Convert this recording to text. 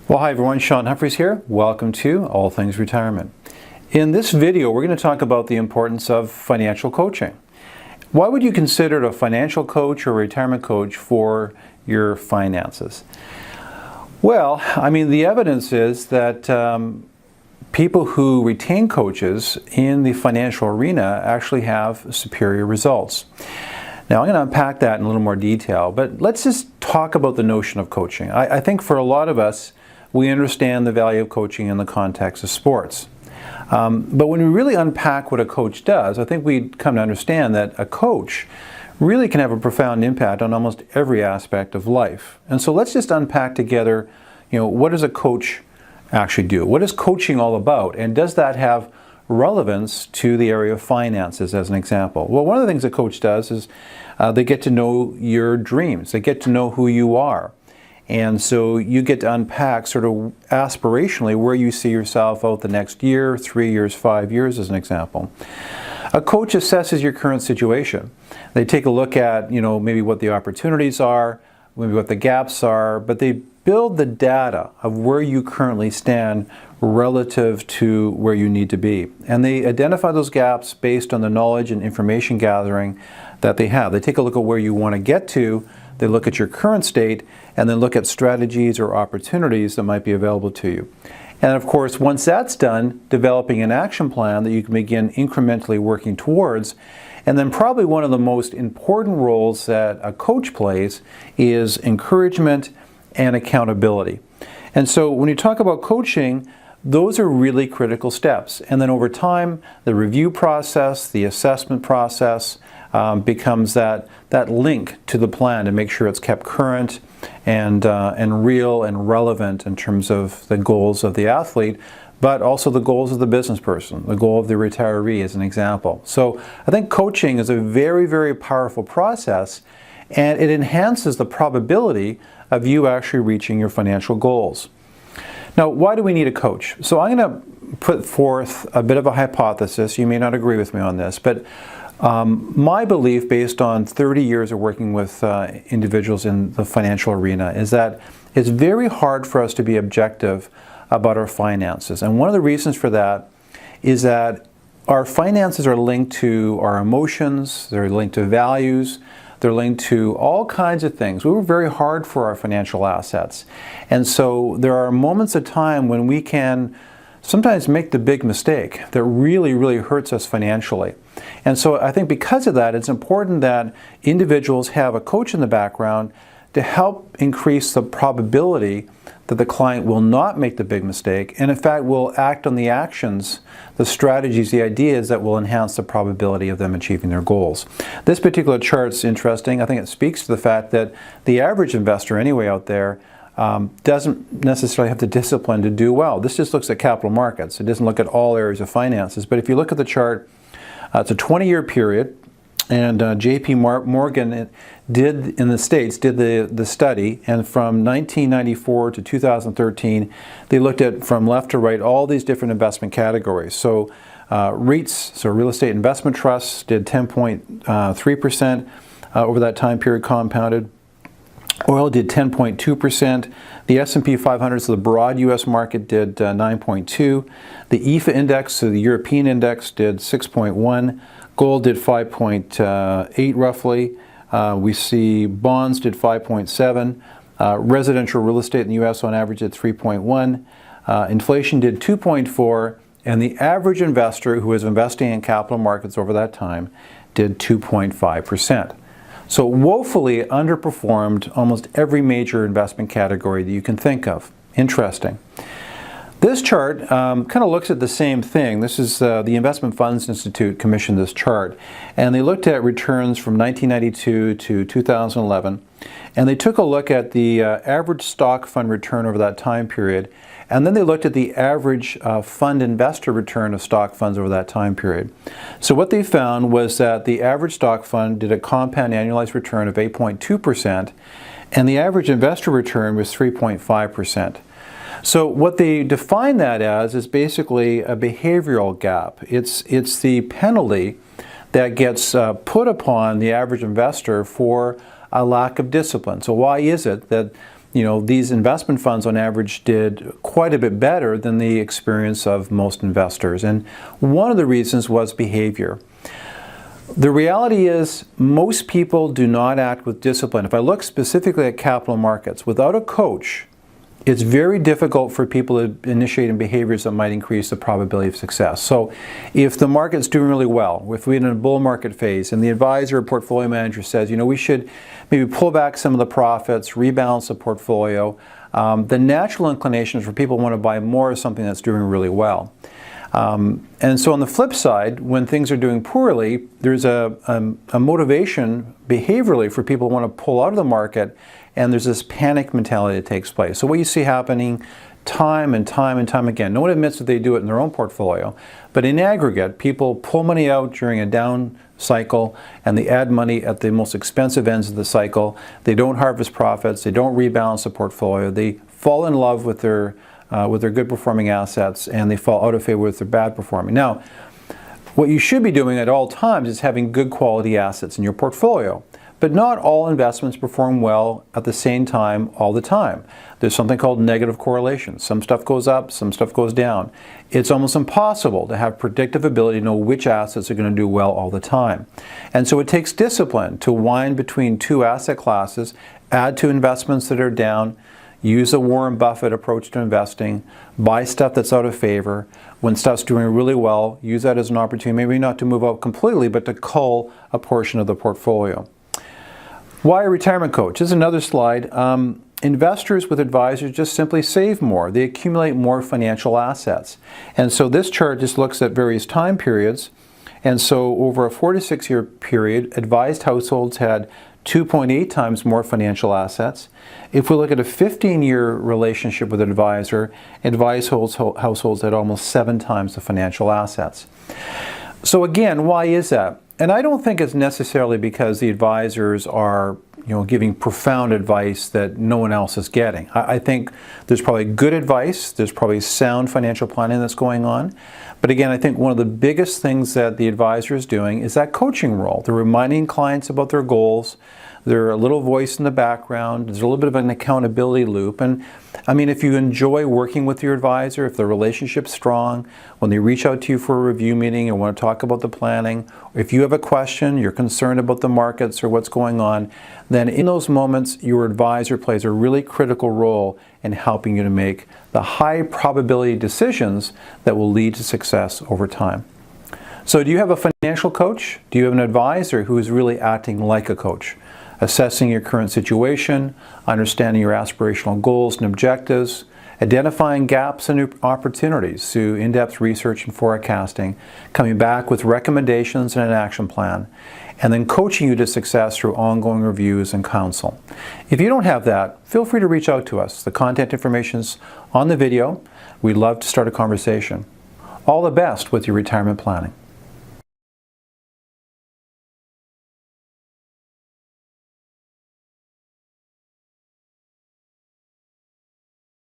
Well, hi everyone, Shaun Humphries here. Welcome to All Things Retirement. In this video, we're going to talk about the importance of financial coaching. Why would you consider a financial coach or a retirement coach for your finances? Well, the evidence is that people who retain coaches in the financial arena actually have superior results. Now, I'm going to unpack that in a little more detail, but let's just talk about the notion of coaching. I think for a lot of us, we understand the value of coaching in the context of sports. But when we really unpack what a coach does, I think we come to understand that a coach really can have a profound impact on almost every aspect of life. And so let's just unpack together, what does a coach actually do? What is coaching all about? And does that have relevance to the area of finances, as an example? Well, one of the things a coach does is they get to know your dreams. They get to know who you are. And so you get to unpack sort of aspirationally where you see yourself out the next year, 3 years, 5 years, as an example. A coach assesses your current situation. They take a look at, maybe what the opportunities are, maybe what the gaps are, but they build the data of where you currently stand relative to where you need to be. And they identify those gaps based on the knowledge and information gathering that they have. They take a look at where you want to get to, they look at your current state, and then look at strategies or opportunities that might be available to you. And of course, once that's done, developing an action plan that you can begin incrementally working towards. And then probably one of the most important roles that a coach plays is encouragement and accountability. And so when you talk about coaching, those are really critical steps. And then over time, the review process, the assessment process becomes that link to the plan to make sure it's kept current and real and relevant in terms of the goals of the athlete, but also the goals of the business person, the goal of the retiree as an example. So I think coaching is a very, very powerful process, and it enhances the probability of you actually reaching your financial goals. Now, why do we need a coach? So I'm going to put forth a bit of a hypothesis. You may not agree with me on this, but my belief, based on 30 years of working with individuals in the financial arena, is that it's very hard for us to be objective about our finances. And one of the reasons for that is that our finances are linked to our emotions, they're linked to values, they're linked to all kinds of things. We work very hard for our financial assets. And so there are moments of time when we can sometimes make the big mistake that really, really hurts us financially. And so I think because of that, it's important that individuals have a coach in the background to help increase the probability that the client will not make the big mistake, and in fact will act on the actions, the strategies, the ideas that will enhance the probability of them achieving their goals. This particular chart is interesting. I think it speaks to the fact that the average investor anyway out there doesn't necessarily have the discipline to do well. This just looks at capital markets. It doesn't look at all areas of finances. But if you look at the chart, it's a 20-year period, and JP Morgan did, in the States, did the study, and from 1994 to 2013, they looked at, from left to right, all these different investment categories. So REITs, so real estate investment trusts, did 10.3% over that time period compounded. Oil did 10.2%. The S&P 500, so the broad U.S. market, did 9.2. The EFA index, so the European index, did 6.1. Gold did 5.8 roughly. We see bonds did 5.7. Residential real estate in the U.S. on average did 3.1. Inflation did 2.4. And the average investor who was investing in capital markets over that time did 2.5%. So woefully underperformed almost every major investment category that you can think of. Interesting. This chart kind of looks at the same thing. This is the Investment Funds Institute commissioned this chart, and they looked at returns from 1992 to 2011, and they took a look at the average stock fund return over that time period, and then they looked at the average fund investor return of stock funds over that time period. So what they found was that the average stock fund did a compound annualized return of 8.2%, and the average investor return was 3.5%. So what they define that as is basically a behavioral gap. It's the penalty that gets put upon the average investor for a lack of discipline. So why is it that these investment funds on average did quite a bit better than the experience of most investors. And one of the reasons was behavior. The reality is most people do not act with discipline. If I look specifically at capital markets, without a coach, it's very difficult for people to initiate in behaviors that might increase the probability of success. So if the market's doing really well, if we're in a bull market phase and the advisor or portfolio manager says, we should maybe pull back some of the profits, rebalance the portfolio, the natural inclination is for people who want to buy more of something that's doing really well. And so on the flip side, when things are doing poorly, there's a motivation behaviorally for people who want to pull out of the market, and there's this panic mentality that takes place. So what you see happening time and time and time again, no one admits that they do it in their own portfolio, but in aggregate, people pull money out during a down cycle and they add money at the most expensive ends of the cycle. They don't harvest profits, they don't rebalance the portfolio, they fall in love with their good performing assets and they fall out of favor with their bad performing. Now, what you should be doing at all times is having good quality assets in your portfolio. But not all investments perform well at the same time all the time. There's something called negative correlation. Some stuff goes up, some stuff goes down. It's almost impossible to have predictive ability to know which assets are going to do well all the time. And so it takes discipline to wind between two asset classes, add to investments that are down, use a Warren Buffett approach to investing, buy stuff that's out of favor. When stuff's doing really well, use that as an opportunity, maybe not to move out completely, but to cull a portion of the portfolio. Why a retirement coach? This is another slide. Investors with advisors just simply save more. They accumulate more financial assets. And so this chart just looks at various time periods. And so over a 4 to 6 year period, advised households had 2.8 times more financial assets. If we look at a 15-year relationship with an advisor, advised households had almost 7 times the financial assets. So again, why is that? And I don't think it's necessarily because the advisors are, giving profound advice that no one else is getting. I think there's probably good advice, there's probably sound financial planning that's going on. But again, I think one of the biggest things that the advisor is doing is that coaching role. They're reminding clients about their goals. They're a little voice in the background. There's a little bit of an accountability loop. And I mean, if you enjoy working with your advisor, if the relationship's strong, when they reach out to you for a review meeting and want to talk about the planning, or if you have a question, you're concerned about the markets or what's going on, then in those moments, your advisor plays a really critical role in helping you to make the high probability decisions that will lead to success over time. So do you have a financial coach? Do you have an advisor who is really acting like a coach? Assessing your current situation, understanding your aspirational goals and objectives, identifying gaps and opportunities through in-depth research and forecasting, coming back with recommendations and an action plan, and then coaching you to success through ongoing reviews and counsel. If you don't have that, feel free to reach out to us. The contact information is on the video. We'd love to start a conversation. All the best with your retirement planning.